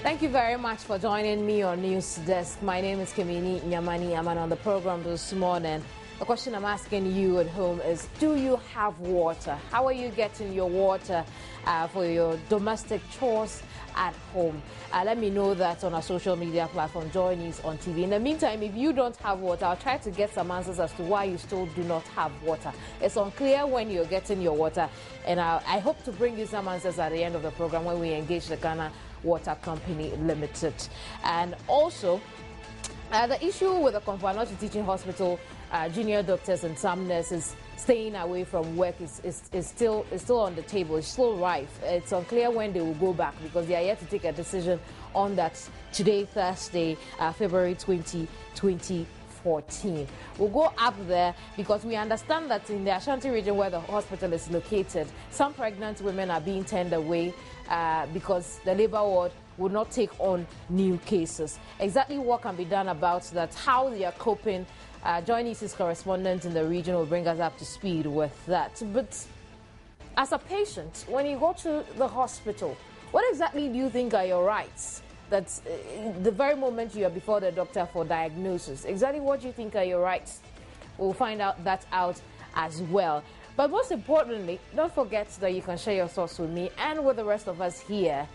Thank you very much for joining me on News Desk. My name is Kimini Nyamani. I'm on the program this morning. The question I'm asking you at home is, do you have water? How are you getting your water for your domestic chores at home? Let me know that on our social media platform, Joynews on TV. In the meantime, if you don't have water, I'll try to get some answers as to why you still do not have water. It's unclear when you're getting your water, and I hope to bring you some answers at the end of the program when we engage the Ghana Water Company Limited. And also, the issue with the Konfo Teaching Hospital junior doctors and some nurses staying away from work is still on the table. It's still rife. It's unclear when they will go back because they are yet to take a decision on that today, Thursday, February 20, 2014. We'll go up there because we understand that in the Ashanti region where the hospital is located, some pregnant women are being turned away because the labor ward would not take on new cases. Exactly what can be done about that, how they are coping, Joynews' correspondent in the region will bring us up to speed with that. But as a patient, when you go to the hospital, what exactly do you think are your rights? That's the very moment you are before the doctor for diagnosis. Exactly what do you think are your rights? We'll find out that out as well. But most importantly, don't forget that you can share your thoughts with me and with the rest of us here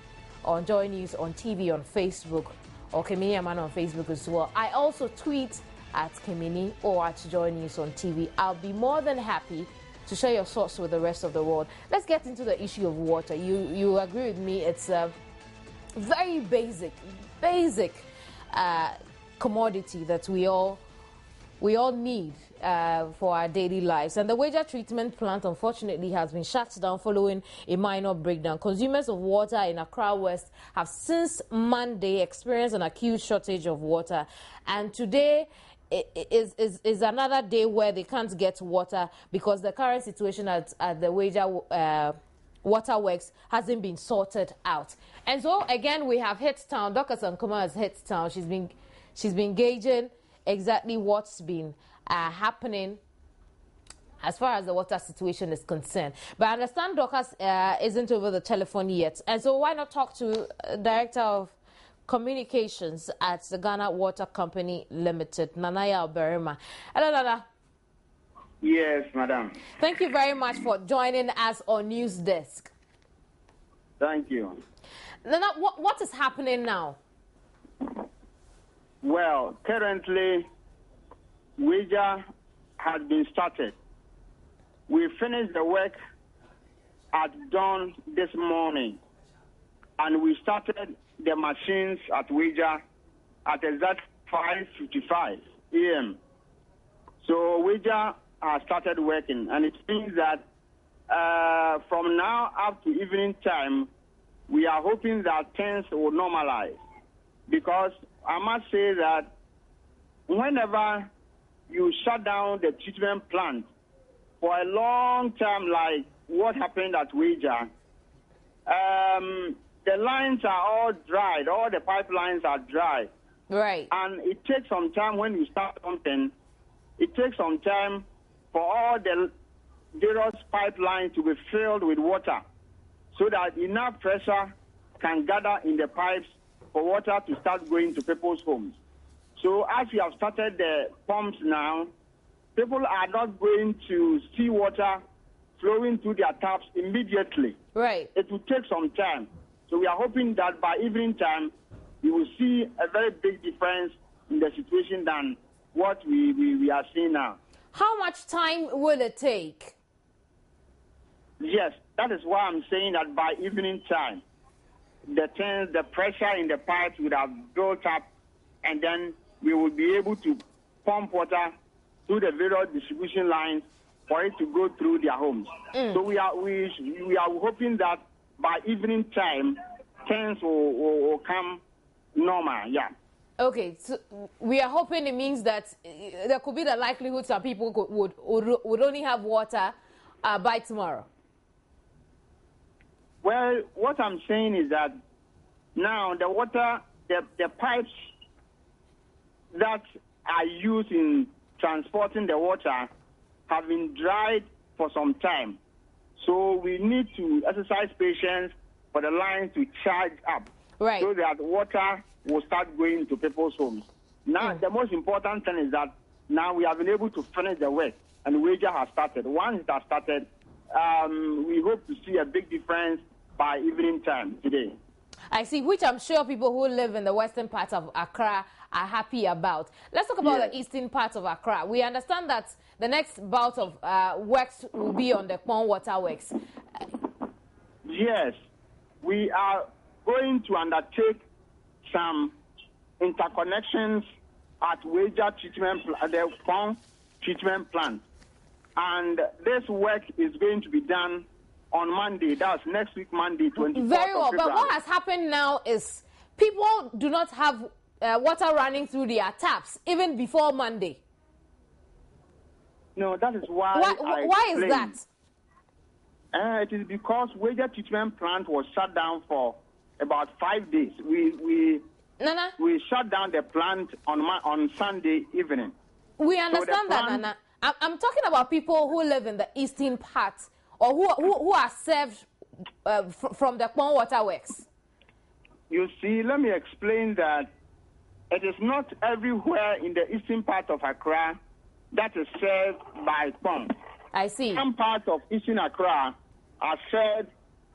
on Joynews on TV, on Facebook, or Kimini Emmanuel on Facebook as well. I also tweet at Kimini or at Joynews on TV. I'll be more than happy to share your thoughts with the rest of the world. Let's get into the issue of water. You agree with me? It's a very basic commodity that we all need for our daily lives. And the water treatment plant, unfortunately, has been shut down following a minor breakdown. Consumers of water in Accra West have since Monday experienced an acute shortage of water. And today is another day where they can't get water because the current situation at the waterworks hasn't been sorted out. And so, again, we have hit town. Dr. Sankoma has hit town. She's been gauging exactly what's been happening as far as the water situation is concerned. But I understand Dorcas isn't over the telephone yet. And so why not talk to Director of Communications at the Ghana Water Company Limited, Nanaya Oberima. Hello, Nana. Yes, madam. Thank you very much for joining us on News Desk. Thank you. Nana, what is happening now? Well, currently, wager has been started. We finished the work at dawn this morning, and we started the machines at wager at exact 5:55 a.m. So wager has started working, and it means that from now up to evening time, we are hoping that things will normalize. Because I must say that whenever you shut down the treatment plant for a long time, like what happened at Wager, the lines are all dried, all the pipelines are dry. Right. And it takes some time when you start something, it takes some time for all the various pipelines to be filled with water so that enough pressure can gather in the pipes for water to start going to people's homes. So as we have started the pumps now, people are not going to see water flowing through their taps immediately. Right. It will take some time. So we are hoping that by evening time, we will see a very big difference in the situation than what we are seeing now. How much time will it take? Yes, that is why I'm saying that by evening time, the pressure in the pipes would have built up, and then we will be able to pump water through the various distribution lines for it to go through their homes. So we are hoping that by evening time, things will come normal. Yeah. Okay, so we are hoping it means that there could be the likelihood some people would only have water by tomorrow. Well, what I'm saying is that now the water, the pipes that are used in transporting the water have been dried for some time. So we need to exercise patience for the lines to charge up. Right. So that water will start going to people's homes. Now, the most important thing is that now we have been able to finish the work, and wager has started. Once it has started, we hope to see a big difference by evening time today. I see, which I'm sure people who live in the western part of Accra are happy about. Let's talk about the eastern part of Accra. We understand that the next bout of works will be on the Pond Water Works. Yes, we are going to undertake some interconnections at wager treatment, the Pond treatment plant. And this work is going to be done on Monday. That's next week, Monday, 24th. Very well, February. but what has happened now is people do not have water running through their taps even before Monday. No, that is why. Why is that? It is because wager treatment plant was shut down for about 5 days. We shut down the plant on Sunday evening. We understand that, Nana. I'm talking about people who live in the eastern part or who are served from the Pond Water Works. You see, let me explain that it is not everywhere in the eastern part of Accra that is served by pond. I see. Some parts of eastern Accra are served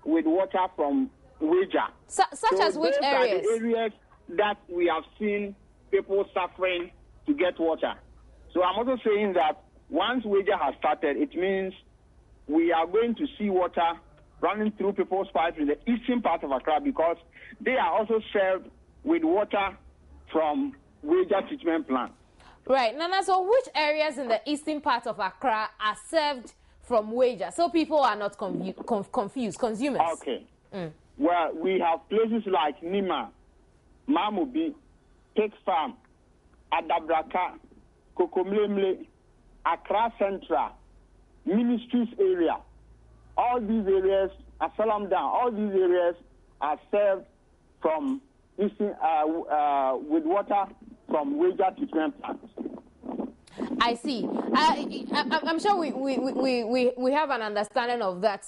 with water from wager. Such as which areas? Are the areas that we have seen people suffering to get water. So I'm also saying that once wager has started, it means we are going to see water running through people's pipes in the eastern part of Accra because they are also served with water from wager treatment plant. Right. Nana, so which areas in the eastern part of Accra are served from wager? So people are not confused, consumers. Okay. Well, we have places like Nima, Mamubi, Pig Farm, Adabraka, Kokomlemle, Accra Central, Ministries area. All these areas, Asalam Down, all these areas are served from eastern, with water from wager treatment plants. I see. I'm sure we have an understanding of that,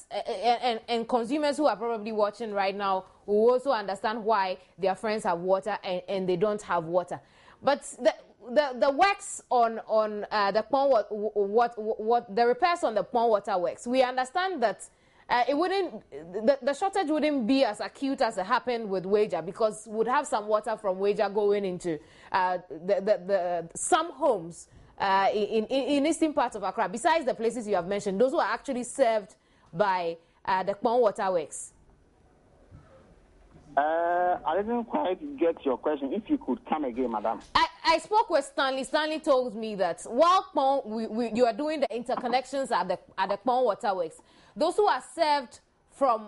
and consumers who are probably watching right now will also understand why their friends have water and they don't have water. But the works on the pond, what the repairs on the Pond Water Works, we understand that it wouldn't, the shortage wouldn't be as acute as it happened with wager because we'd have some water from wager going into some homes in eastern parts of Accra, besides the places you have mentioned, those who are actually served by the Pond Water Works. I didn't quite get your question. If you could come again, madam. I spoke with Stanley. Stanley told me that while you are doing the interconnections at the Pond Water Works, those who are served from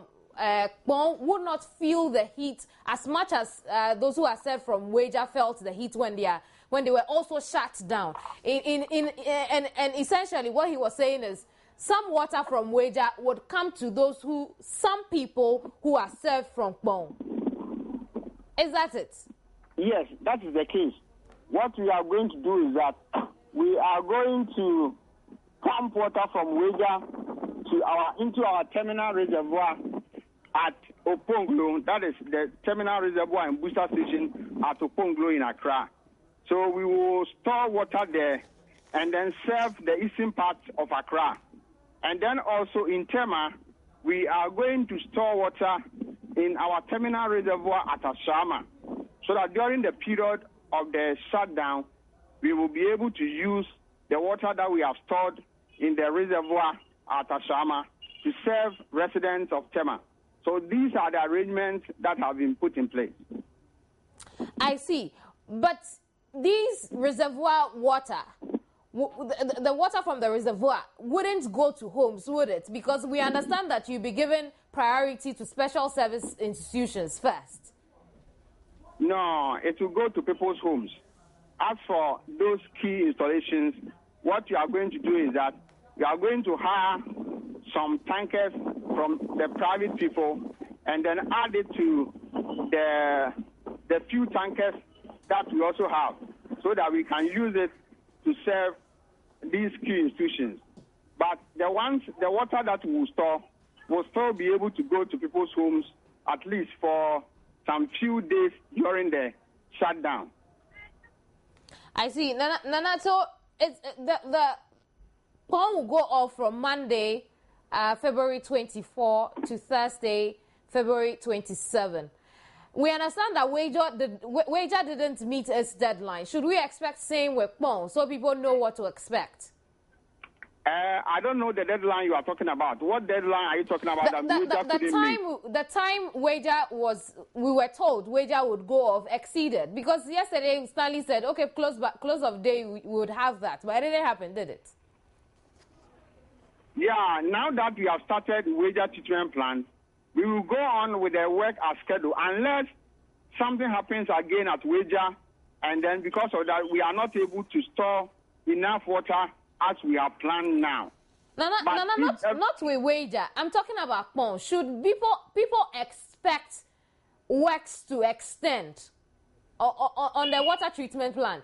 Pond would not feel the heat as much as those who are served from wager felt the heat when they were also shut down. And essentially what he was saying is some water from wager would come to some people who are served from Pond. Is that it? Yes, that is the case. What we are going to do is that we are going to pump water from wager into our terminal reservoir at Oponglo. That is the terminal reservoir and booster station at Oponglo in Accra. So we will store water there and then serve the eastern part of Accra. And then also in Tema, we are going to store water in our terminal reservoir at Ashama, so that during the period of the shutdown, we will be able to use the water that we have stored in the reservoir at Ashama to serve residents of Tema. So these are the arrangements that have been put in place. I see. But these reservoir water, the water from the reservoir wouldn't go to homes, would it? Because we understand that you'll be given priority to special service institutions first. No, it will go to people's homes. As for those key installations, what you are going to do is that you are going to hire some tankers from the private people and then add it to the few tankers that we also have so that we can use it to serve these key institutions. But the water that we will still be able to go to people's homes at least for some few days during the shutdown. I see. Nana, so it's the pound will go off from Monday, February 24 to Thursday, February 27. We understand that Wager didn't meet its deadline. Should we expect same with pound so people know what to expect? I don't know the deadline you are talking about. What deadline are you talking about? The time Wager we were told Wager would go off exceeded, because yesterday Stanley said, okay, close of day we would have that, but it didn't happen, did it? Yeah, now that we have started Wager treatment plan, we will go on with the work as scheduled unless something happens again at Wager, and then because of that we are not able to store enough water as we are planned now. Not with Wager. I'm talking about Pond. Should people expect works to extend on the water treatment plant?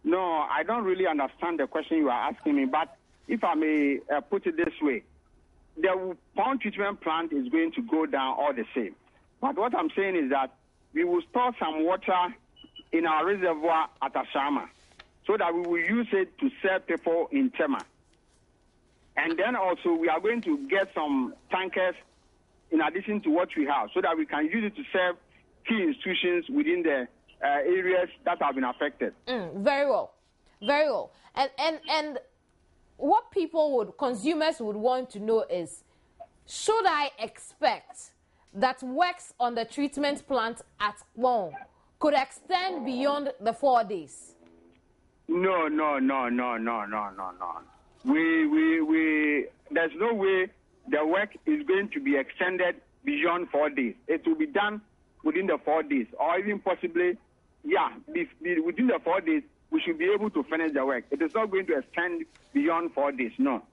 No, I don't really understand the question you are asking me, but if I may put it this way, the pond treatment plant is going to go down all the same. But what I'm saying is that we will store some water in our reservoir at Ashama so that we will use it to serve people in Tema. And then also we are going to get some tankers in addition to what we have so that we can use it to serve key institutions within the areas that have been affected. Very well. Very well. And what consumers would want to know is, should I expect that works on the treatment plant at Wong could extend beyond the 4 days? No. There's no way the work is going to be extended beyond 4 days. It will be done within the 4 days, or even possibly, within the 4 days, we should be able to finish the work. It is not going to extend beyond 4 days, no.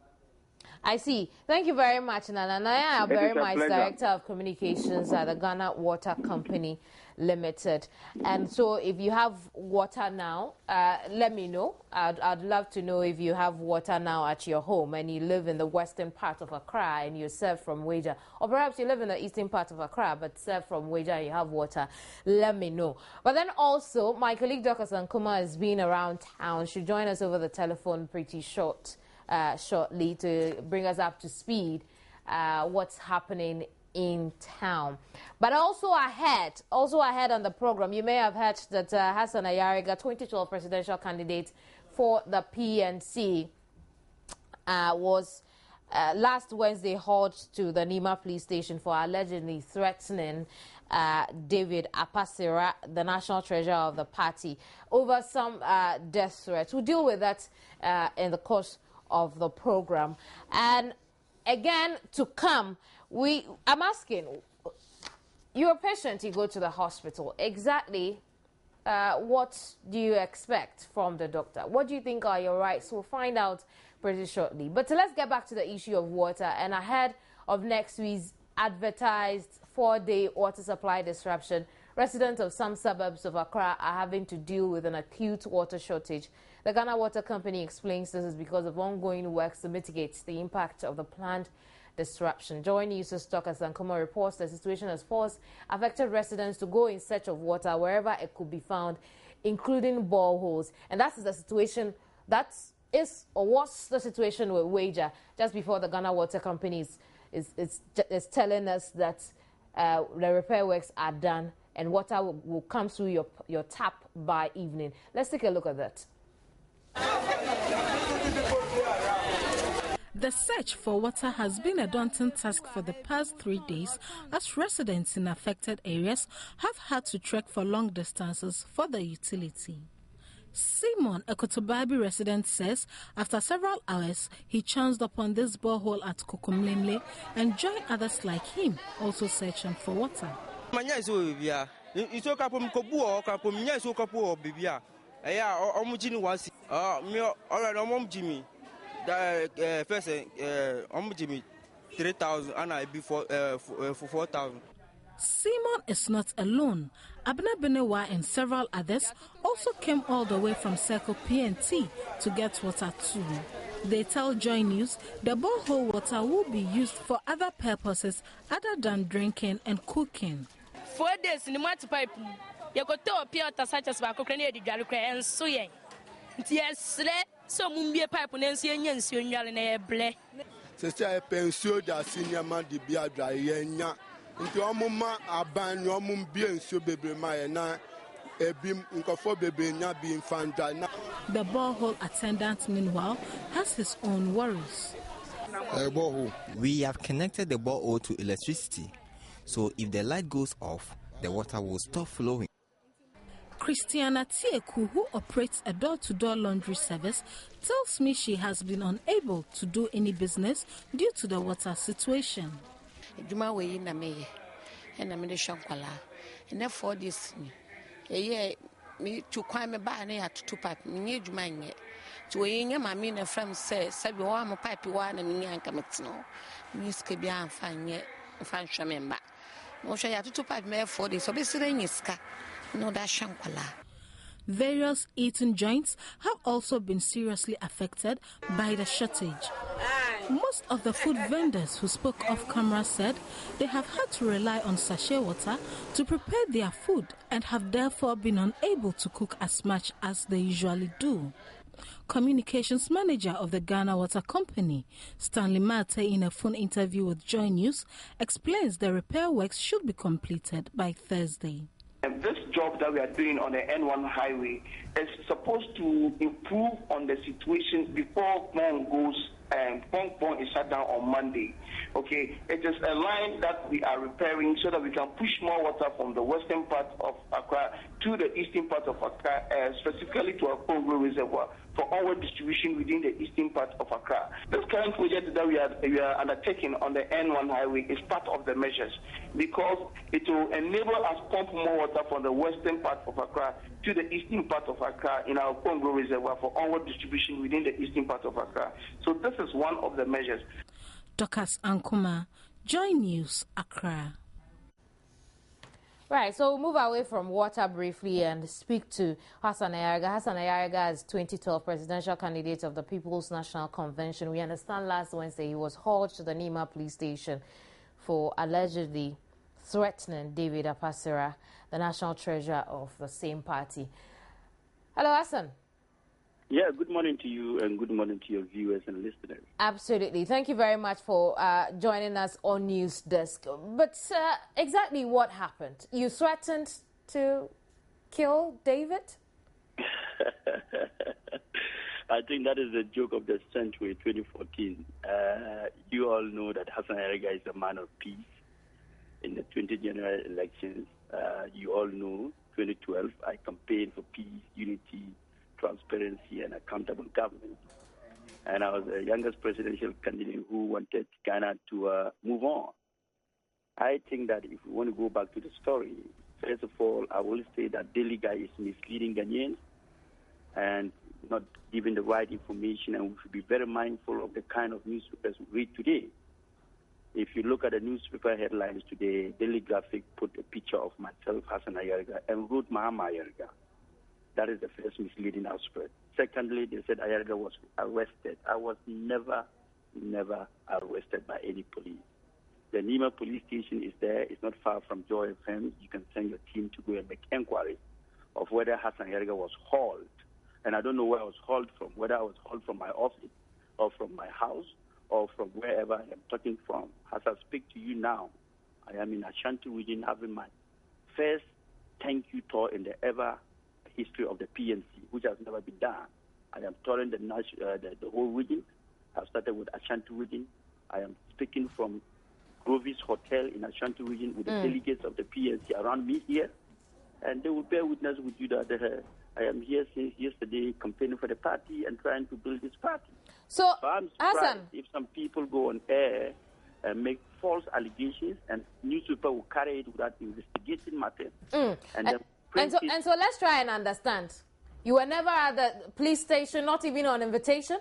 I see. Thank you very much, Nana. Naya very much, Director of Communications at the Ghana Water Company Limited. And so if you have water now, let me know. I'd love to know if you have water now at your home and you live in the western part of Accra and you serve from Wager. Or perhaps you live in the eastern part of Accra but serve from Wager and you have water. Let me know. But then also, my colleague Dr. Sankuma has been around town. She'll join us over the telephone pretty shortly to bring us up to speed what's happening in town. But also ahead on the program, you may have heard that Hassan Ayariga, 2012 presidential candidate for the PNC, was last Wednesday hauled to the Nima police station for allegedly threatening David Apasira, the national treasurer of the party, over some death threats. We'll deal with that in the course of the program. And again, to come, I'm asking, you're a patient, you go to the hospital. Exactly what do you expect from the doctor? What do you think are your rights? We'll find out pretty shortly. But let's get back to the issue of water. And ahead of next week's advertised 4-day water supply disruption, residents of some suburbs of Accra are having to deal with an acute water shortage. The Ghana Water Company explains this is because of ongoing works to mitigate the impact of the planned disruption. Joynews' Dr. Sankuma reports the situation has forced affected residents to go in search of water wherever it could be found, including boreholes. And that's the situation was the situation with Wager just before the Ghana Water Company is telling us that the repair works are done and water will come through your tap by evening. Let's take a look at that. The search for water has been a daunting task for the past 3 days as residents in affected areas have had to trek for long distances for the utility. Simon, a Kotobabi resident, says after several hours he chanced upon this borehole at Kokomlemle and joined others like him also searching for water. First, 3,000 and I before 4,000. Simon is not alone. Abna Benewa and several others also came all the way from Circle PNT to get water too. They tell Joynews the borehole water will be used for other purposes other than drinking and cooking. 4 days in the water pipe. You got to appear to such as Baconia, the Galluca, and so young. Yes, so Mumbia pipe and Ensian, Senior and a ble. Sister, I pensio that senior man de Bia Dryena. Into a moment, I ban your Mumbia and so baby my na a beam in Coffo baby not being found. The borehole attendant, meanwhile, has his own worries. We have connected the borehole to electricity, so if the light goes off, the water will stop flowing. Christiana Tieku, who operates a door-to-door laundry service, tells me she has been unable to do any business due to the water situation. Me to climb a bar near to pipe, me mine. To a young mammy from says, Sabi, I'm a pipe one and yank a snow. Miss Kabian fine yet, fine shaman back. No, she had to pipe me for this, so be sitting in ska. No, that shankwala. Various eating joints have also been seriously affected by the shortage. Most of the food vendors who spoke off camera said they have had to rely on sachet water to prepare their food and have therefore been unable to cook as much as they usually do. Communications manager of the Ghana Water Company, Stanley Mate, in a phone interview with Joynews, explains the repair works should be completed by Thursday. And this job that we are doing on the N1 highway is supposed to improve on the situation before Pong goes and Pong is shut down on Monday. Okay, it is a line that we are repairing so that we can push more water from the western part of Accra to the eastern part of Accra, specifically to our Congo Reservoir for onward distribution within the eastern part of Accra. This current project that we are undertaking on the N1 highway is part of the measures because it will enable us pump more water from the western part of Accra to the eastern part of Accra in our Congo Reservoir for onward distribution within the eastern part of Accra. So this is one of the measures. Dokas Ankuma, Joynews, Accra. Right, so we'll move away from water briefly and speak to Hassan Ayariga. Hassan Ayariga is 2012 presidential candidate of the People's National Convention. We understand last Wednesday he was hauled to the Nima police station for allegedly threatening David Apasira, the national treasurer of the same party. Hello, Hassan. Yeah, good morning to you and good morning to your viewers and listeners. Absolutely. Thank you very much for joining us on News Desk. But exactly what happened? You threatened to kill David? I think that is the joke of the century, 2014. You all know that Hassan Ayariga is a man of peace. In the 20 general elections, you all know, 2012, I campaigned for peace, unity, transparency and accountable government. And I was the youngest presidential candidate who wanted Ghana to move on. I think that if we want to go back to the story, first of all, I will say that Delali is misleading Ghanaians and not giving the right information, and we should be very mindful of the kind of newspapers we read today. If you look at the newspaper headlines today, Daily Graphic put a picture of myself, Hassan Ayariga, and wrote Mahama Ayariga. That is the first misleading aspect. Secondly, they said Ayariga was arrested. I was never arrested by any police. The Nima police station is there. It's not far from Joy FM. You can send your team to go and make inquiry of whether Hassan Ayariga was hauled. And I don't know where I was hauled from, whether I was hauled from my office or from my house or from wherever I am talking from. As I speak to you now, I am in Ashanti region having my first thank you tour in the ever history of the PNC, which has never been done. I am touring the whole region. I've started with Ashanti region. I am speaking from Grovis Hotel in Ashanti region with the delegates of the PNC around me here. And they will bear witness with you that I am here since yesterday campaigning for the party and trying to build this party. So I'm surprised if some people go on air and make false allegations and newspaper will carry it without investigating matters. And so let's try and understand. You were never at the police station, not even on invitation?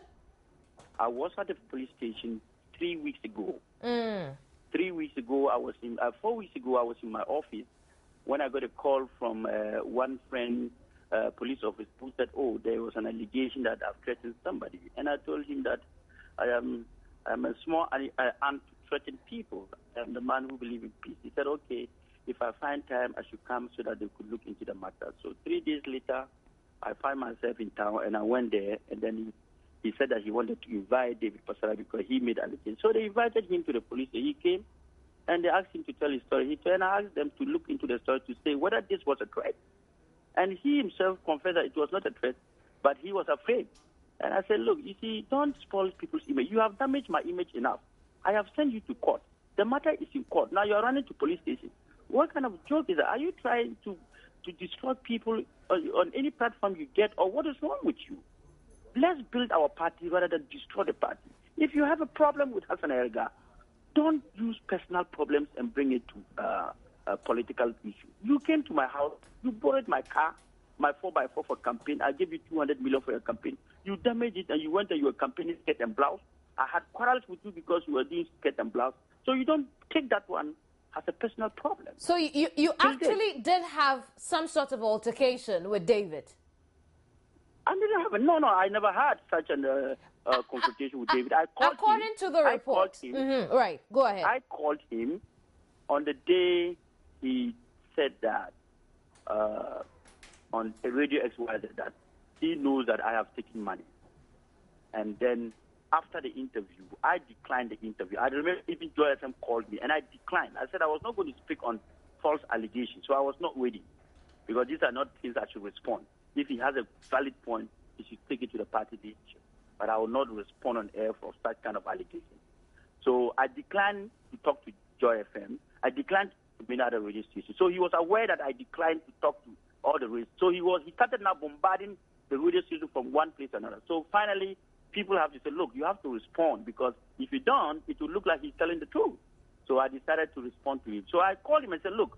I was at the police station 3 weeks ago. 3 weeks ago, 4 weeks ago, I was in my office when I got a call from one friend police officer who said, oh, there was an allegation that I've threatened somebody. And I told him that I'm a small ant to threaten people. I'm the man who believes in peace. He said, okay, if I find time, I should come so that they could look into the matter. So 3 days later, I find myself in town, and I went there, and then he said that he wanted to invite David Pasara because he made allegations. So they invited him to the police, and he came, and they asked him to tell his story. And I asked them to look into the story to say whether this was a threat. And he himself confessed that it was not a threat, but he was afraid. And I said, look, you see, don't spoil people's image. You have damaged my image enough. I have sent you to court. The matter is in court. Now you're running to police station. What kind of joke is that? Are you trying to destroy people on any platform you get, or what is wrong with you? Let's build our party rather than destroy the party. If you have a problem with Hassan Erga, don't use personal problems and bring it to a political issue. You came to my house, you borrowed my car, my 4x4 for campaign. I gave you 200 million for your campaign. You damaged it, and you went and you were campaigning skirt and blouse. I had quarrels with you because you were doing skirt and blouse. So you don't take that one as a personal problem. So you actually did have some sort of altercation with David? I didn't have no, I never had such a confrontation with David. I called according him, to the report. Right, go ahead. I called him on the day he said that on the Radio XYZ that he knows that I have taken money. And then after the interview, I declined the interview. I remember even Joy FM called me, and I declined. I said I was not going to speak on false allegations, so I was not ready, because these are not things I should respond. If he has a valid point, he should take it to the party leadership. But I will not respond on air for such kind of allegations. So I declined to talk to Joy FM. I declined to many other radio stations. So he was aware that I declined to talk to all the radio. So he started now bombarding the radio station from one place to another. So finally, people have to say, look, you have to respond, because if you don't, it will look like he's telling the truth. So I decided to respond to him. So I called him and said, look,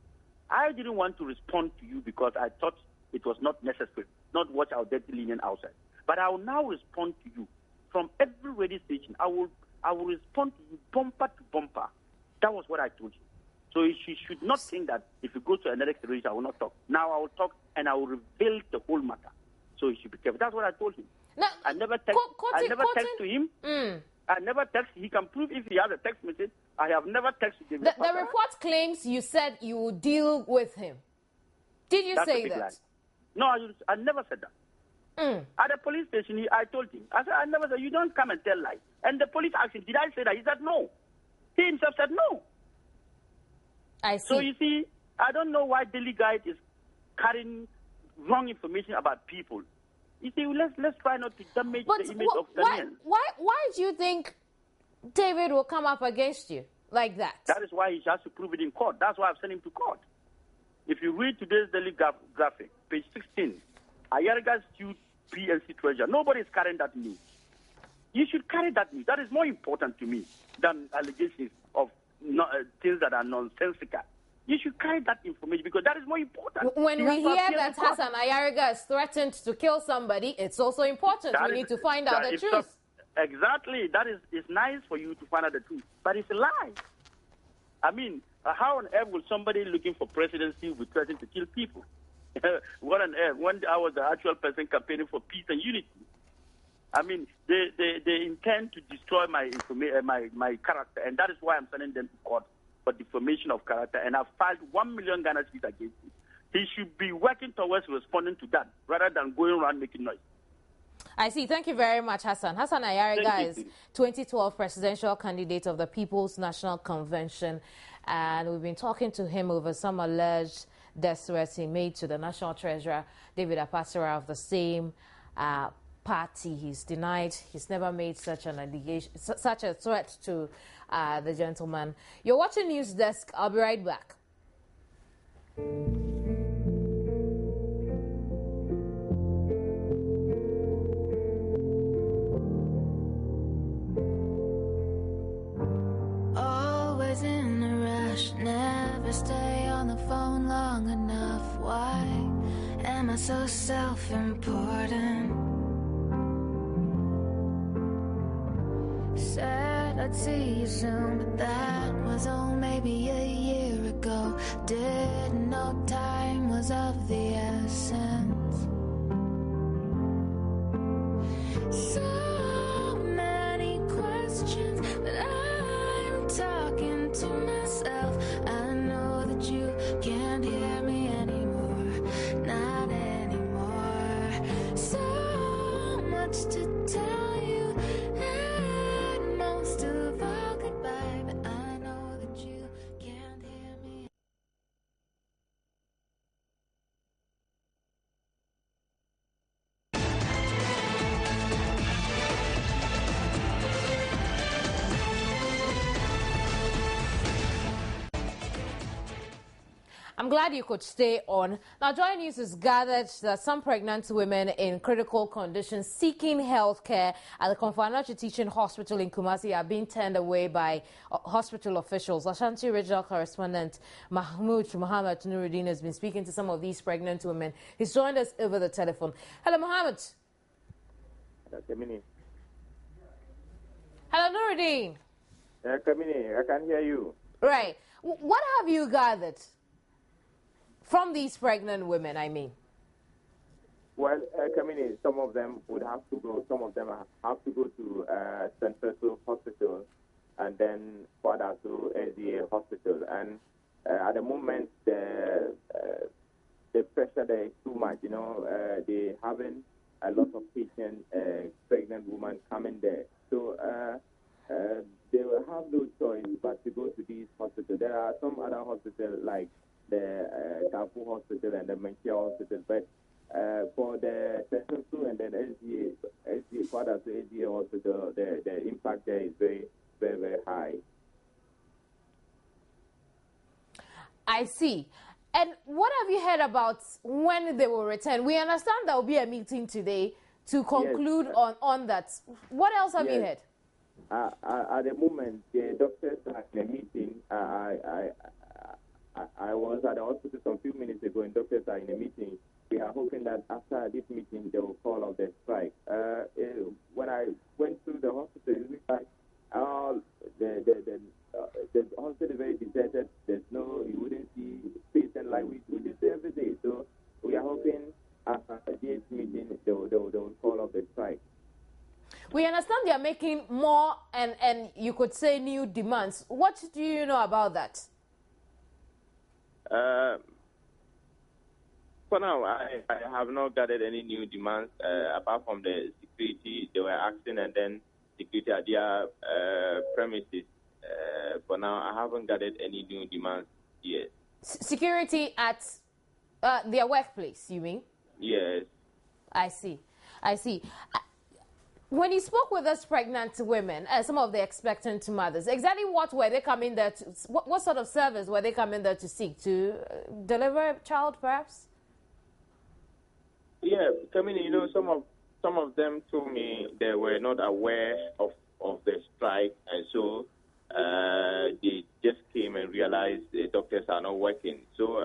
I didn't want to respond to you because I thought it was not necessary, not watch our dirty linen outside. But I will now respond to you. From every radio station, I will respond to you bumper to bumper. That was what I told you. So she should not think that if you go to another station, I will not talk. Now I will talk, and I will reveal the whole matter. So he should be careful. That's what I told him. Now, I never text to him. I never text. He can prove if he has a text message. I have never texted him. The report claims you said you would deal with him. Did you say that? Lie. No, I never said that. At the police station, I told him. I said, I never said, you don't come and tell lies. And the police asked him, did I say that? He said, no. He himself said, no. I see. So you see, I don't know why Delali Guide is carrying wrong information about people. You see, let's try not to damage the image of Ghanaians. Why do you think David will come up against you like that? That is why he has to prove it in court. That's why I've sent him to court. If you read today's Delali graphic, page 16, Ayariga's sued PNC treasurer. Nobody is carrying that news. You should carry that news. That is more important to me than allegations of things that are nonsensical. You should carry that information, because that is more important. When we hear that Hassan Ayariga is threatened to kill somebody, it's also important. We need to find out the truth. Exactly. That is nice for you to find out the truth. But it's a lie. I mean, how on earth will somebody looking for presidency be threatened to kill people? What on earth? When I was the actual person campaigning for peace and unity. I mean, they intend to destroy my character, and that is why I'm sending them to court for defamation of character, and I've filed 1 million Ghana cedis against him. He should be working towards responding to that rather than going around making noise. I see. Thank you very much, Hassan. Hassan Ayariga is 2012 presidential candidate of the People's National Convention, and we've been talking to him over some alleged death threats he made to the National Treasurer, David Apasara, of the same party. He's denied he's never made such an allegation, such a threat to the gentleman. You're watching News Desk. I'll be right back. Always in a rush, never stay on the phone long enough. Why am I so self-important? Said I'd see you soon, but that was maybe a year ago. Didn't know time was of the essence. I'm glad you could stay on. Now, Joynews has gathered that some pregnant women in critical conditions seeking health care at the Konfanoche Teaching Hospital in Kumasi are being turned away by hospital officials. Ashanti regional correspondent Mahmoud Muhammad Nuruddin has been speaking to some of these pregnant women. He's joined us over the telephone. Hello, Muhammad. Hello, Nuruddin. Kamini, I can hear you. Right. What have you gathered from these pregnant women, I mean? Well, Kamini, some of them would have to go, some of them have to go to St. Petrus Hospital and then further to SDA Hospital. And at the moment, the pressure there is too much. You know, they having a lot of patients, pregnant women coming there. So they will have no choice but to go to these hospitals. There are some other hospitals like the Kafu Hospital and the Menchia Hospital, but for the Tesensu and then SDA, further to SDA Hospital, the impact there is very, very, very high. I see. And what have you heard about when they will return? We understand there will be a meeting today to conclude on that. What else have you heard? At the moment, the doctors are in a meeting. I was at the hospital some few minutes ago, and doctors are in a meeting. We are hoping that after this meeting, they will call off the strike. When I went to the hospital, it looked like the hospital is very deserted. There's no, you wouldn't see patients like we do every day. So we are hoping after this meeting, they will call off the strike. We understand they are making more and you could say new demands. What do you know about that? For now, I have not gathered any new demands apart from the security they were asking and then security at their premises. For now, I haven't gathered any new demands yet. Security at their workplace, you mean? Yes. I see. When you spoke with us pregnant women, some of the expectant mothers, exactly what were they coming there to, what sort of service were they coming there to seek? To deliver a child, perhaps? Yeah, you know, some of them told me they were not aware of the strike, and so they just came and realized the doctors are not working. So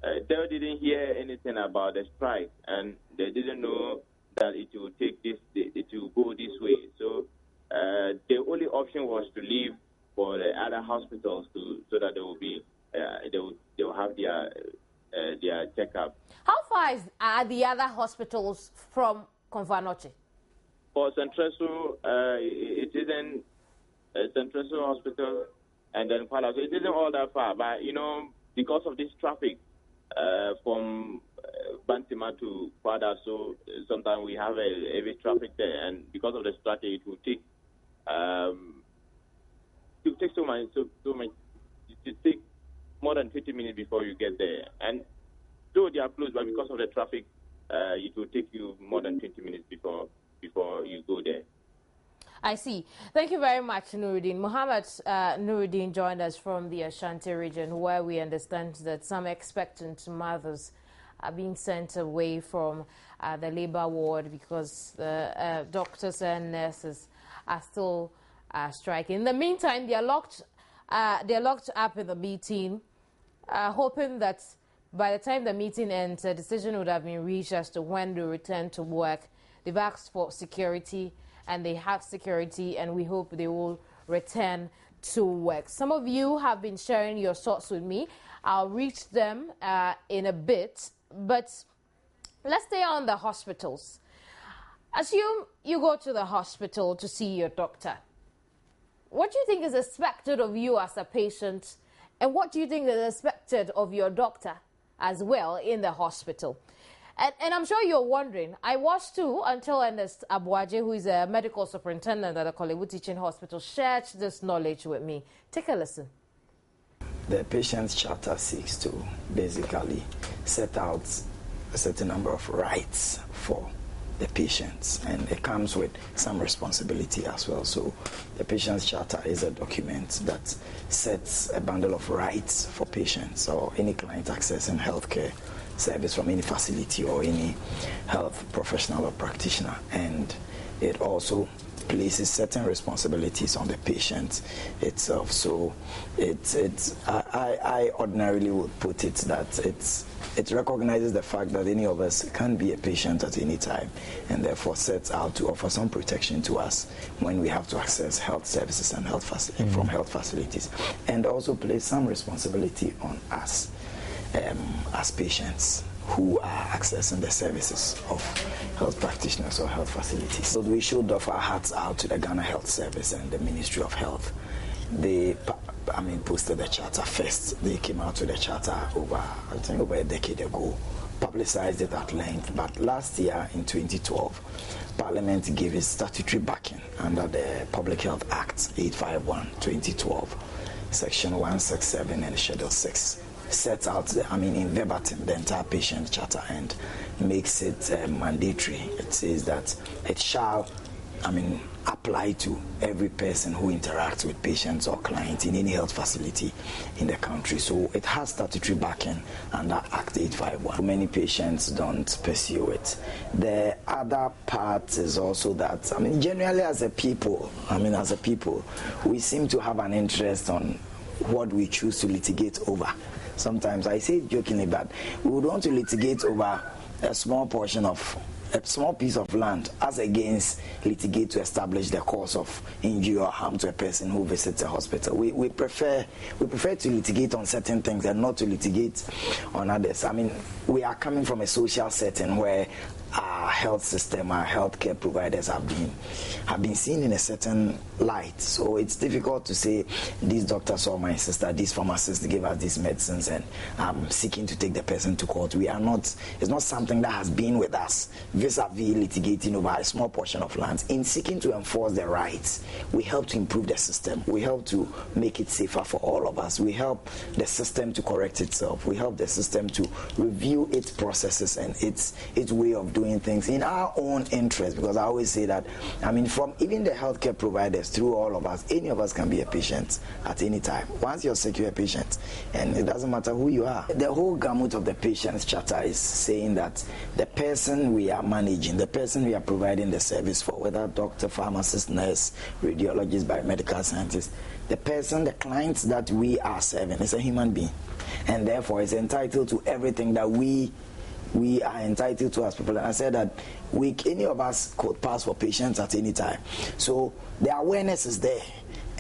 they didn't hear anything about the strike, and they didn't know that it will take this, it will go this way. So the only option was to leave for the other hospitals so that they will be, they will have their checkup. How far are the other hospitals from Konfanoche? For Centreso, it isn't Centreso Hospital, and then Palace. It isn't all that far, but you know, because of this traffic from Bantima to Kwada, so sometimes we have a heavy traffic there, and because of the traffic, it will take so much. It take more than 50 minutes before you get there, and though they are close, but because of the traffic, it will take you more than 20 minutes before you go there. I see. Thank you very much, Nuruddin. Muhammad Nuruddin joined us from the Ashanti region, where we understand that some expectant mothers are being sent away from the labor ward because the doctors and nurses are still striking. In the meantime, they're locked up in the meeting, hoping that by the time the meeting ends, a decision would have been reached as to when to return to work. They've asked for security, and they have security, and we hope they will return to work. Some of you have been sharing your thoughts with me. I'll reach them in a bit, but let's stay on the hospitals. Assume you go to the hospital to see your doctor. What do you think is expected of you as a patient, and what do you think is expected of your doctor as well in the hospital? And I'm sure you're wondering, I was too, until Ernest Abuaje, who is a medical superintendent at the Kolebu Teaching Hospital, shared this knowledge with me. Take a listen. The patient's charter seeks to basically set out a certain number of rights for the patients, and it comes with some responsibility as well. So the patient's charter is a document that sets a bundle of rights for patients or any client accessing healthcare service from any facility or any health professional or practitioner, and it also places certain responsibilities on the patient itself. So I ordinarily would put it that it recognizes the fact that any of us can be a patient at any time, and therefore sets out to offer some protection to us when we have to access health services and from health facilities, and also place some responsibility on us as patients who are accessing the services of health practitioners or health facilities. So we should offer our hearts out to the Ghana Health Service and the Ministry of Health. They posted the charter first. They came out with the charter over a decade ago, publicized it at length. But last year, in 2012, Parliament gave it statutory backing under the Public Health Act 851, 2012, Section 167 and Schedule 6. Sets out, in verbatim, the entire patient charter and makes it mandatory. It says that it shall, apply to every person who interacts with patients or clients in any health facility in the country. So it has statutory backing under Act 851. Many patients don't pursue it. The other part is also that, generally as a people, we seem to have an interest on what we choose to litigate over. Sometimes I say jokingly that we would want to litigate over a small piece of land as against litigate to establish the cause of injury or harm to a person who visits a hospital. We prefer to litigate on certain things and not to litigate on others. We are coming from a social setting where our health system, our healthcare providers have been seen in a certain light. So it's difficult to say these doctors or my sister, these pharmacists give us these medicines and I'm seeking to take the person to court. It's not something that has been with us vis-a-vis litigating over a small portion of land. In seeking to enforce the rights, we help to improve the system. We help to make it safer for all of us. We help the system to correct itself. We help the system to review its processes and its way of doing things in our own interest, because I always say that from even the healthcare providers through all of us, any of us can be a patient at any time. Once you're sick, you're a patient, and it doesn't matter who you are. The whole gamut of the patient's charter is saying that the person we are managing, the person we are providing the service for, whether doctor, pharmacist, nurse, radiologist, biomedical scientist, the client that we are serving is a human being, and therefore is entitled to everything that we are entitled to as people. And I said that any of us could pass for patients at any time. So the awareness is there,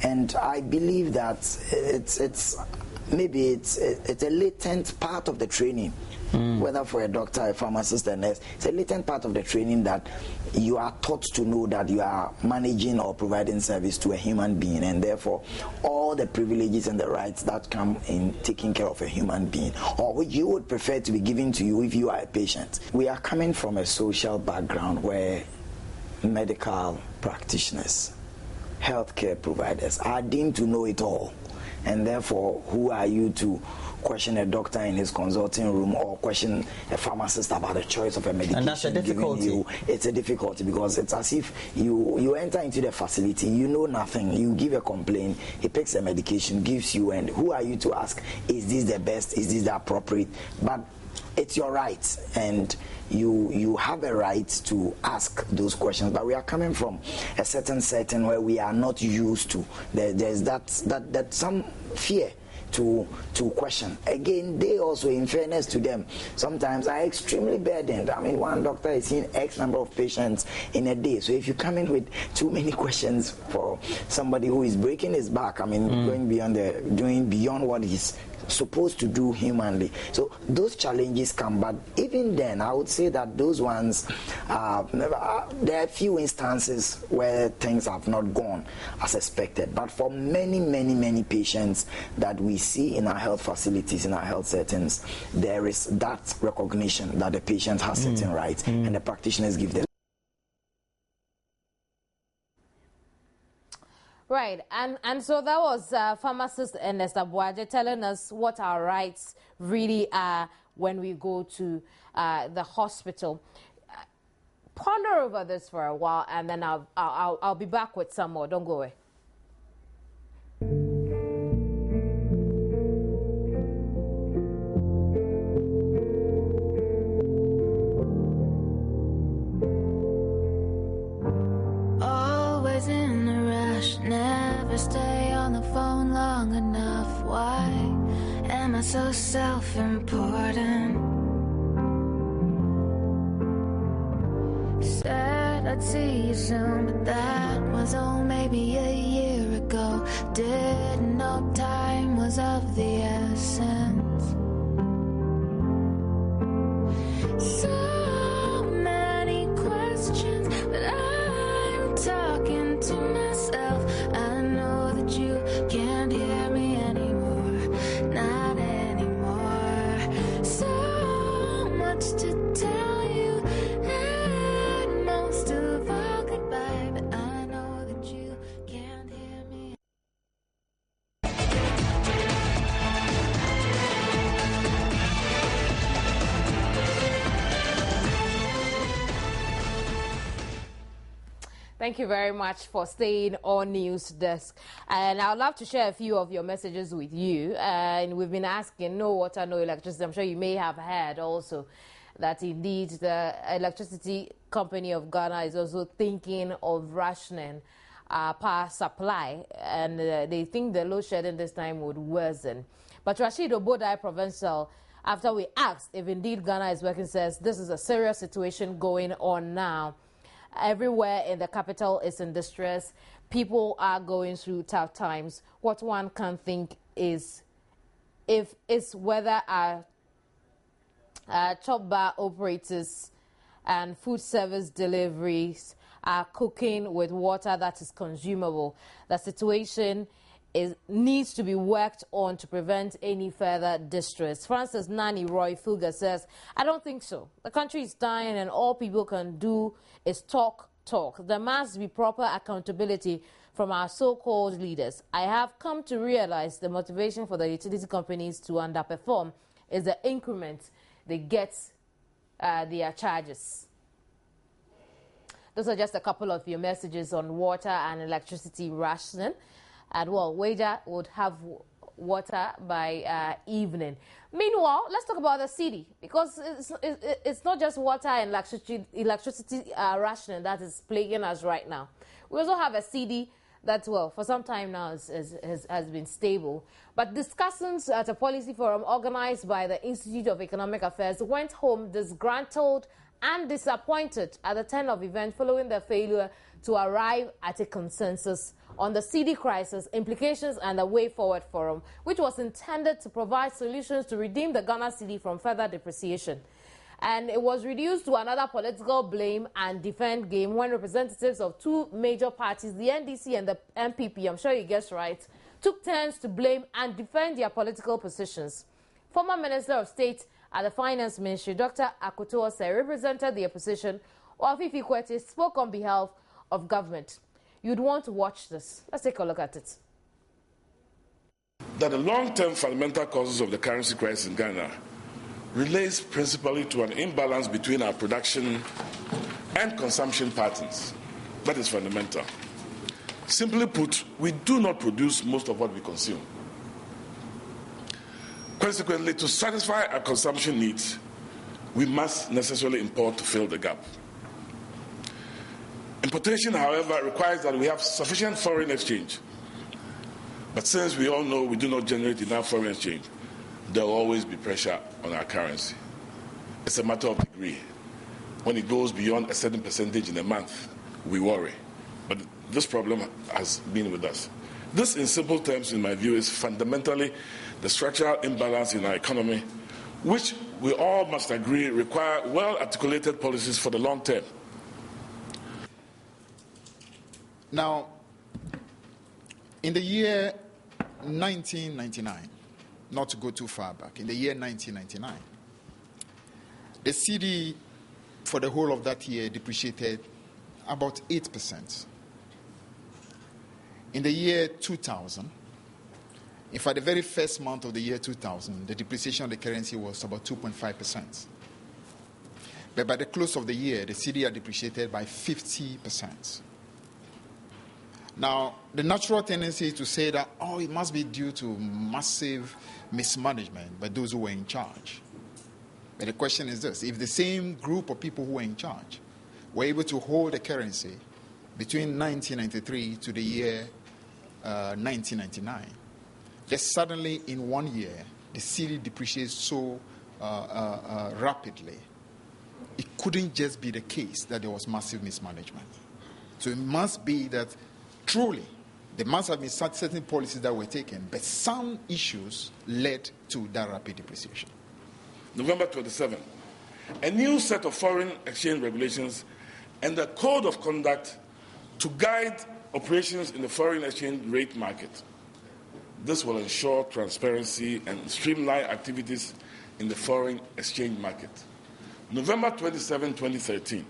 and I believe that it's a latent part of the training. Whether for a doctor, a pharmacist, a nurse, it's a latent part of the training that you are taught to know that you are managing or providing service to a human being, and therefore all the privileges and the rights that come in taking care of a human being, or which you would prefer to be given to you if you are a patient. We are coming from a social background where medical practitioners, healthcare providers are deemed to know it all, and therefore who are you to question a doctor in his consulting room or question a pharmacist about the choice of a medication? And that's a difficulty. It's a difficulty because it's as if you enter into the facility, you know nothing, you give a complaint, he picks a medication, gives you, and who are you to ask, is this the best, is this the appropriate? But it's your right, and you have a right to ask those questions. But we are coming from a certain setting where we are not used to. There's that some fear to question. Again, they also, in fairness to them, sometimes are extremely burdened. One doctor is seeing X number of patients in a day. So if you come in with too many questions for somebody who is breaking his back, doing beyond what he's supposed to do humanly. So those challenges come, but even then, I would say that those ones, there are a few instances where things have not gone as expected. But for many patients that we see in our health facilities, in our health settings, there is that recognition that the patient has certain rights, and the practitioners give them. Right, and so that was pharmacist Ernest Abuaje telling us what our rights really are when we go to the hospital. ponder over this for a while, and then I'll be back with some more. Don't go away. Always in a rush, never stay on the phone long enough. Why am I so self-important? Said I'd see you soon, but that was maybe a year ago. Didn't know time was of the essence. So many questions, but I'm talking to myself. I know that you can't hear me anymore, not anymore. So much to tell you, and most of all goodbye, but I know that you can't hear me. Thank you very much for staying on News Desk. And I would love to share a few of your messages with you. And we've been asking, no water, no electricity. I'm sure you may have heard also that indeed the electricity company of Ghana is also thinking of rationing power supply. And they think the load shedding this time would worsen. But Rashid Obodai Provincial, after we asked if indeed Ghana is working, says this is a serious situation going on now. Everywhere in the capital is in distress. People are going through tough times. What one can think is whether our chop bar operators and food service deliveries are cooking with water that is consumable. The situation needs to be worked on to prevent any further distress. Francis Nani Roy Fulga says, I don't think so. The country is dying and all people can do is talk. There must be proper accountability from our so-called leaders. I have come to realize the motivation for the utility companies to underperform is the increment they get their charges. Those are just a couple of your messages on water and electricity rationing. And well, Wager would have water by evening. Meanwhile, let's talk about the city, because it's not just water and electricity rationing that is plaguing us right now. We also have a city that, well, for some time now has been stable. But discussions at a policy forum organized by the Institute of Economic Affairs went home disgruntled and disappointed at the turn of events following the failure to arrive at a consensus on the cedi crisis, implications and the way forward forum, which was intended to provide solutions to redeem the Ghana cedi from further depreciation. And it was reduced to another political blame and defend game when representatives of two major parties, the NDC and the MPP, I'm sure you guessed right, took turns to blame and defend their political positions. Former Minister of State at the Finance Ministry, Dr. Akoto Osei, represented the opposition, while Fifi Kwete spoke on behalf of government. You'd want to watch this. Let's take a look at it. That the long-term fundamental causes of the currency crisis in Ghana relates principally to an imbalance between our production and consumption patterns. That is fundamental. Simply put, we do not produce most of what we consume. Consequently, to satisfy our consumption needs, we must necessarily import to fill the gap. Importation, however, requires that we have sufficient foreign exchange. But since we all know we do not generate enough foreign exchange, there will always be pressure on our currency. It's a matter of degree. When it goes beyond a certain percentage in a month, we worry. But this problem has been with us. This, in simple terms, in my view, is fundamentally the structural imbalance in our economy, which we all must agree require well-articulated policies for the long term. Now, in the year 1999, not to go too far back, in the year 1999, the cedi for the whole of that year depreciated about 8%. In the year 2000, in fact, the very first month of the year 2000, the depreciation of the currency was about 2.5%. But by the close of the year, the cedi had depreciated by 50%. Now, the natural tendency is to say that, it must be due to massive mismanagement by those who were in charge. But the question is this: if the same group of people who were in charge were able to hold the currency between 1993 to the year 1999, just suddenly in 1 year, the cedi depreciates so rapidly, it couldn't just be the case that there was massive mismanagement. So it must be that truly there must have been certain policies that were taken, but some issues led to that rapid depreciation. November 27, a new set of foreign exchange regulations and a code of conduct to guide operations in the foreign exchange rate market. This will ensure transparency and streamline activities in the foreign exchange market. November 27, 2013.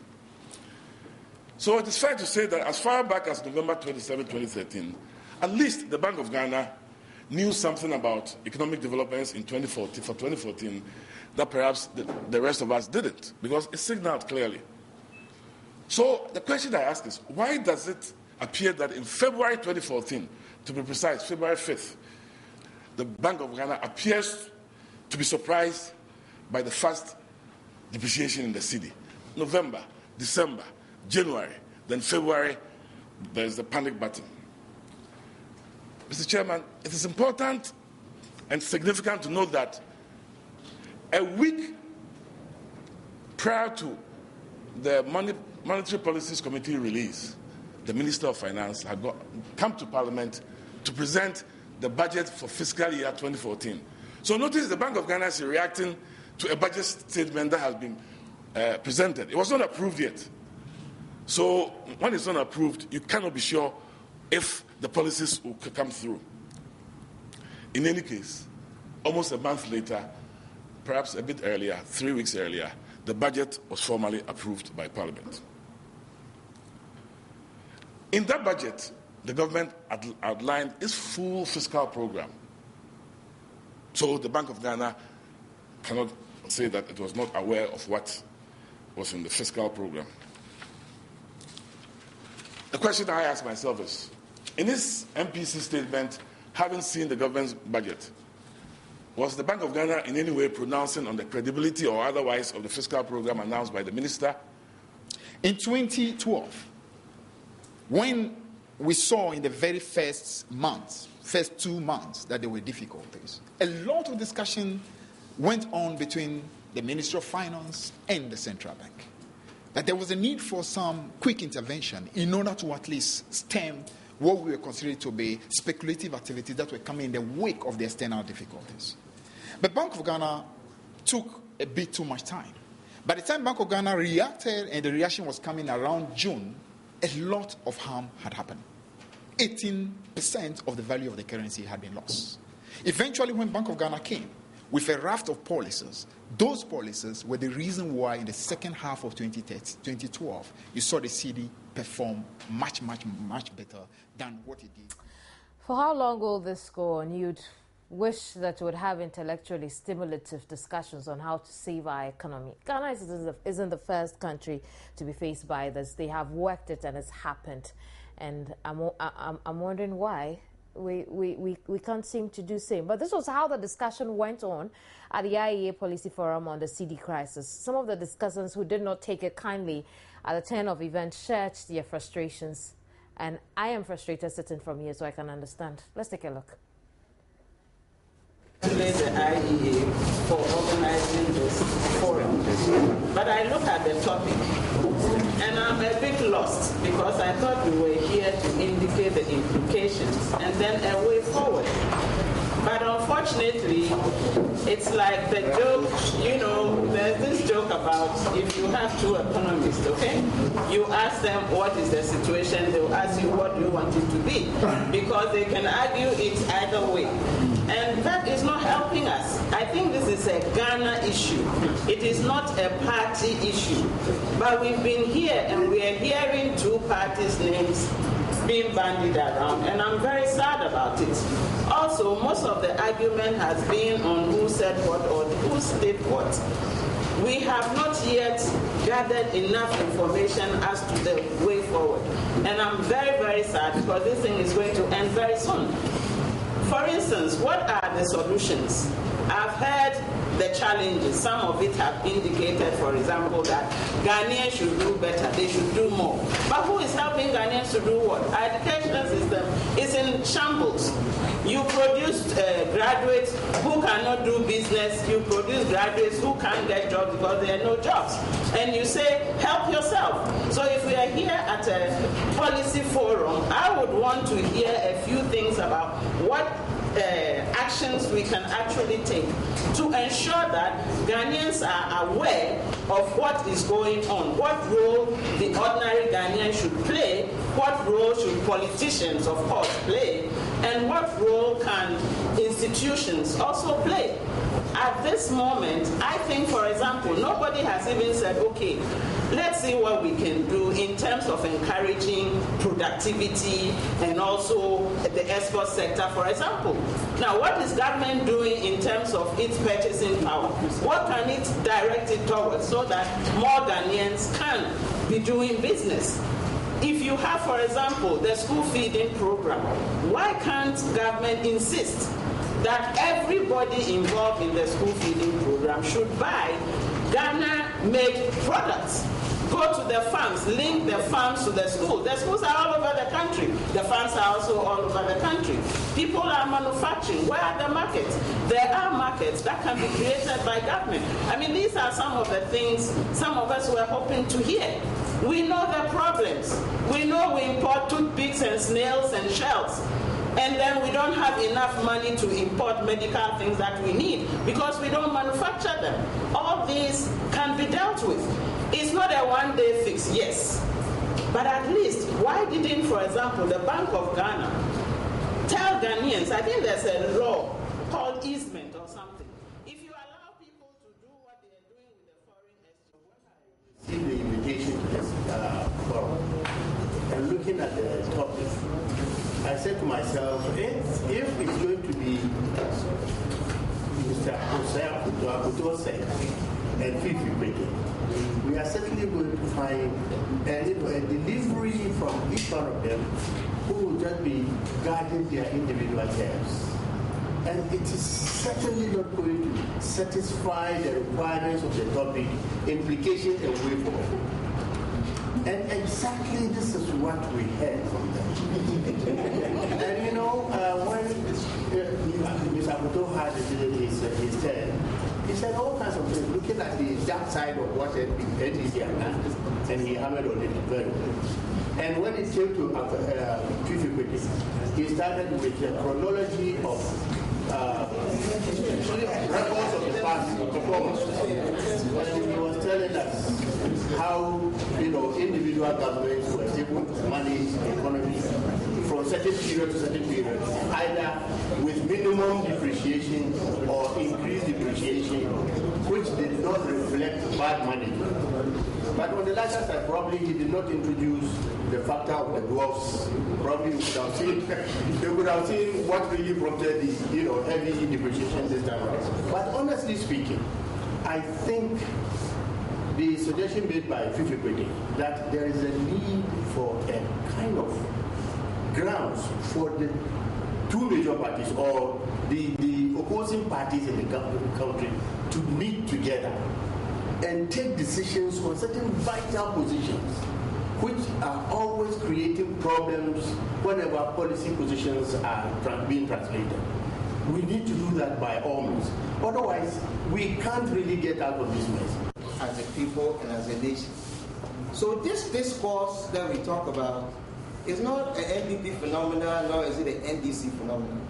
So it is fair to say that as far back as November 27, 2013, at least the Bank of Ghana knew something about economic developments in 2014 that perhaps the rest of us didn't, because it signaled clearly. So the question I ask is, why does it appear that in February 2014, to be precise, February 5th, the Bank of Ghana appears to be surprised by the fast depreciation in the cedi? November, December, January, then February, there's the panic button. Mr. Chairman, it is important and significant to note that a week prior to the Monetary Policies Committee release, the Minister of Finance had come to Parliament to present the budget for fiscal year 2014. So notice the Bank of Ghana is reacting to a budget statement that has been presented. It was not approved yet. So when it's not approved, you cannot be sure if the policies will come through. In any case, almost a month later, perhaps a bit earlier, 3 weeks earlier, the budget was formally approved by Parliament. In that budget, the government outlined its full fiscal program. So the Bank of Ghana cannot say that it was not aware of what was in the fiscal program. The question I ask myself is, in this MPC statement, having seen the government's budget, was the Bank of Ghana in any way pronouncing on the credibility or otherwise of the fiscal program announced by the minister? In 2012, when we saw in the very first 2 months, that there were difficulties, a lot of discussion went on between the Ministry of Finance and the Central Bank, that there was a need for some quick intervention in order to at least stem what we were considering to be speculative activities that were coming in the wake of the external difficulties. But Bank of Ghana took a bit too much time. By the time Bank of Ghana reacted and the reaction was coming around June, a lot of harm had happened. 18% of the value of the currency had been lost. Eventually, when Bank of Ghana came with a raft of policies, those policies were the reason why in the second half of 2012, you saw the cedi perform much better than what it did. For how long will this go on? You'd wish that we would have intellectually stimulative discussions on how to save our economy. Ghana isn't the first country to be faced by this. They have worked it and it's happened. And I'm wondering why we can't seem to do the same. But this was how the discussion went on at the IEA Policy Forum on the cedi crisis. Some of the discussants who did not take it kindly at the turn of events shared their frustrations. And I am frustrated sitting from here, so I can understand. Let's take a look. The IEA for organizing this forum. But I look at the topic and I'm a bit lost because I thought we were here to indicate the implications and then a way forward. But unfortunately, it's like the joke, there's this joke about if you have two economists, okay? You ask them what is the situation, they'll ask you what do you want it to be, because they can argue it either way. And that is not helping us. I think this is a Ghana issue. It is not a party issue. But we've been here and we are hearing two parties' names being bandied around, and I'm very sad about it. Also, most of the argument has been on who said what or who did what. we have not yet gathered enough information as to the way forward. And I'm very, very sad because this thing is going to end very soon. For instance, what are the solutions? I've heard the challenges. Some of it have indicated, for example, that Ghanaians should do better, they should do more. But who is helping Ghanaians to do what? Our educational system is in shambles. You produce graduates who cannot do business. You produce graduates who can't get jobs because there are no jobs. And you say, help yourself. So if we are here at a policy forum, I would want to hear a few things about what actions we can actually take to ensure that Ghanaians are aware of what is going on, what role the ordinary Ghanaian should play, what role should politicians, of course, play, and what role can institutions also play. At this moment, I think, for example, nobody has even said, okay, let's see what we can do in terms of encouraging productivity and also the export sector, for example. Now, what is government doing in terms of its purchasing power? What can it direct it towards so that more Ghanaians can be doing business? If you have, for example, the school feeding program, why can't government insist that everybody involved in the school feeding program should buy Ghana-made products? Go to the farms, link the farms to the schools. The schools are all over the country. The farms are also all over the country. People are manufacturing. Where are the markets? There are markets that can be created by government. I mean, these are some of the things some of us were hoping to hear. We know the problems. We know we import toothpicks and snails and shells. And then we don't have enough money to import medical things that we need because we don't manufacture them. All these can be dealt with. It's not a one-day fix, yes. But at least, why didn't, for example, the Bank of Ghana tell Ghanaians, I think there's a law called easement or something. If you allow people to do what they are doing with the foreign exchange, see the invitation to this forum and looking at the topic, I said to myself, if it's going to be Mr. Akutose and Fifi Kweke, we are certainly going to find a delivery from each one of them who will just be guarding their individual affairs. And it is certainly not going to satisfy the requirements of the topic, implications and way forward. And exactly this is what we heard from them. And you know, when Mr. Abuto had his turn, he said all kinds of things, looking at the dark side of what NDC had done, and he hammered on it very well. And when it came to Fifi Kweke, he started with a chronology of records of the past performance. And he was telling us how, you know, individual governments were able to manage the economy from certain period to certain period, either with minimum depreciation or increased depreciation, which did not reflect bad management. But on the latter side, probably he did not introduce the factor of the dwarfs. Probably they would have seen what really prompted the, you know, heavy depreciation this time around. But honestly speaking, I think the suggestion made by Fifi Kweke that there is a need for a kind of grounds for the two major parties or the opposing parties in the country to meet together and take decisions on certain vital positions which are always creating problems whenever policy positions are being translated. We need to do that by all means. Otherwise, we can't really get out of this mess. As a people and as a nation. So this discourse that we talk about is not an NDP phenomenon, nor is it an NDC phenomenon.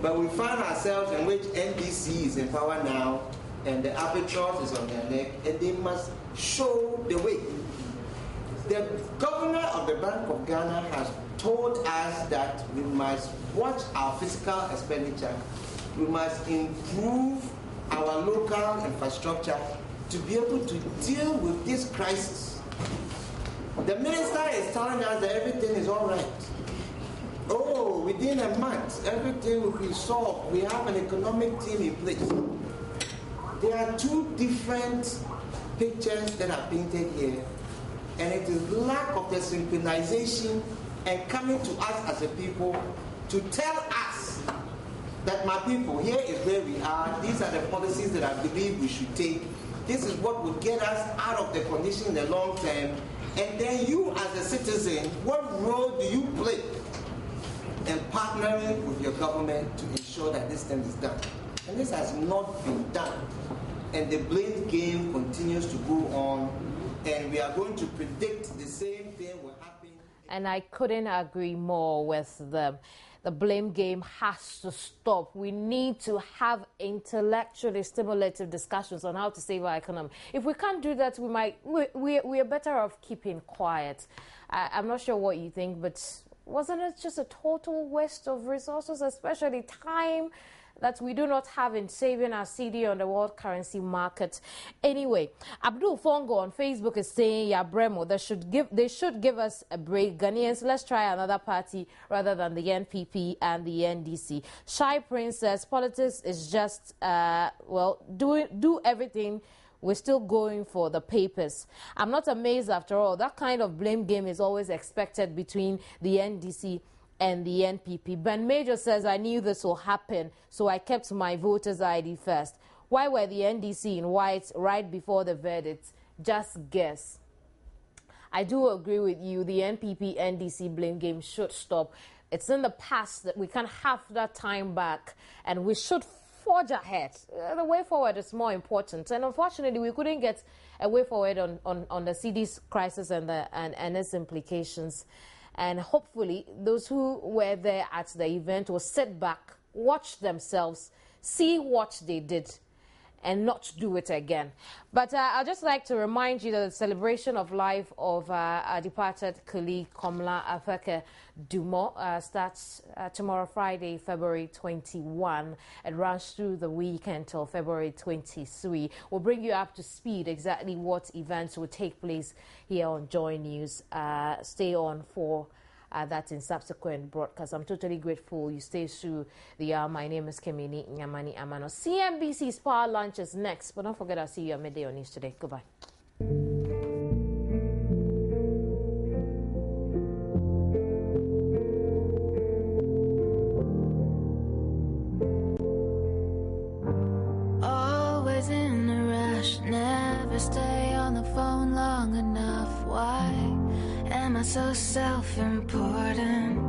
But we find ourselves in which NDC is in power now, and the albatross is on their neck, and they must show the way. The governor of the Bank of Ghana has told us that we must watch our fiscal expenditure, we must improve our local infrastructure to be able to deal with this crisis. The minister is telling us that everything is all right. Oh, within a month, everything will be solved. We have an economic team in place. There are two different pictures that are painted here, and it is lack of the synchronization and coming to us as a people to tell us that, my people, here is where we are, these are the policies that I believe we should take, this is what would get us out of the condition in the long term, and then you as a citizen, what role do you play in partnering with your government to ensure that this thing is done? And this has not been done. And the blame game continues to go on, and we are going to predict the same thing will happen. And I couldn't agree more with them. The blame game has to stop. We need to have intellectually stimulative discussions on how to save our economy. If we can't do that, we are better off keeping quiet. I'm not sure what you think, but wasn't it just a total waste of resources, especially time, that we do not have in saving our CD on the world currency market? Anyway, Abdul Fongo on Facebook is saying, yeah, Bremo, they should give us a break. Ghanaians, let's try another party rather than the NPP and the NDC. Shy Prince says politics is just, do everything. We're still going for the papers. I'm not amazed after all. That kind of blame game is always expected between the NDC and the NPP. Ben Major says, I knew this will happen, so I kept my voter's ID first. Why were the NDC in white right before the verdict? Just guess. I do agree with you. The NPP NDC blame game should stop. It's in the past that we can have that time back, and we should forge ahead. The way forward is more important, and unfortunately we couldn't get a way forward on the CD's crisis and its implications. And hopefully those who were there at the event will sit back, watch themselves, see what they did, and not do it again. But I'd just like to remind you that the celebration of life of our departed colleague Komla Afeke Dumo starts tomorrow, Friday, February 21. It runs through the weekend till February 23. We'll bring you up to speed exactly what events will take place here on Joy News. Stay on for that in subsequent broadcasts. I'm totally grateful you stay through the hour. My name is Kemini Nyamani Amano. CNBC's Power Lunch is next, but don't forget I'll see you at midday on News Today. Goodbye. Always in a rush, never stay on the phone long enough. Why am I so self-important?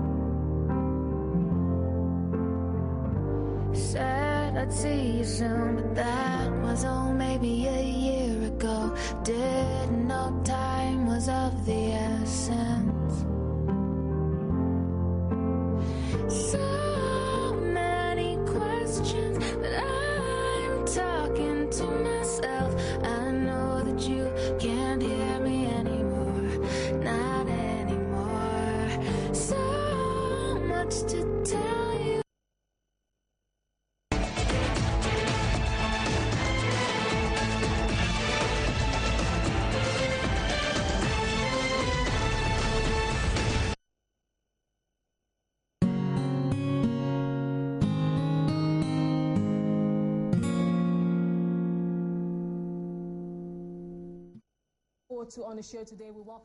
Said I'd see you soon, but that was maybe a year ago. Didn't know time was of the essence. So many questions, but I'm talking to myself. I know that you can't hear me anymore, not anymore. So much to tell you. On the show today, we welcome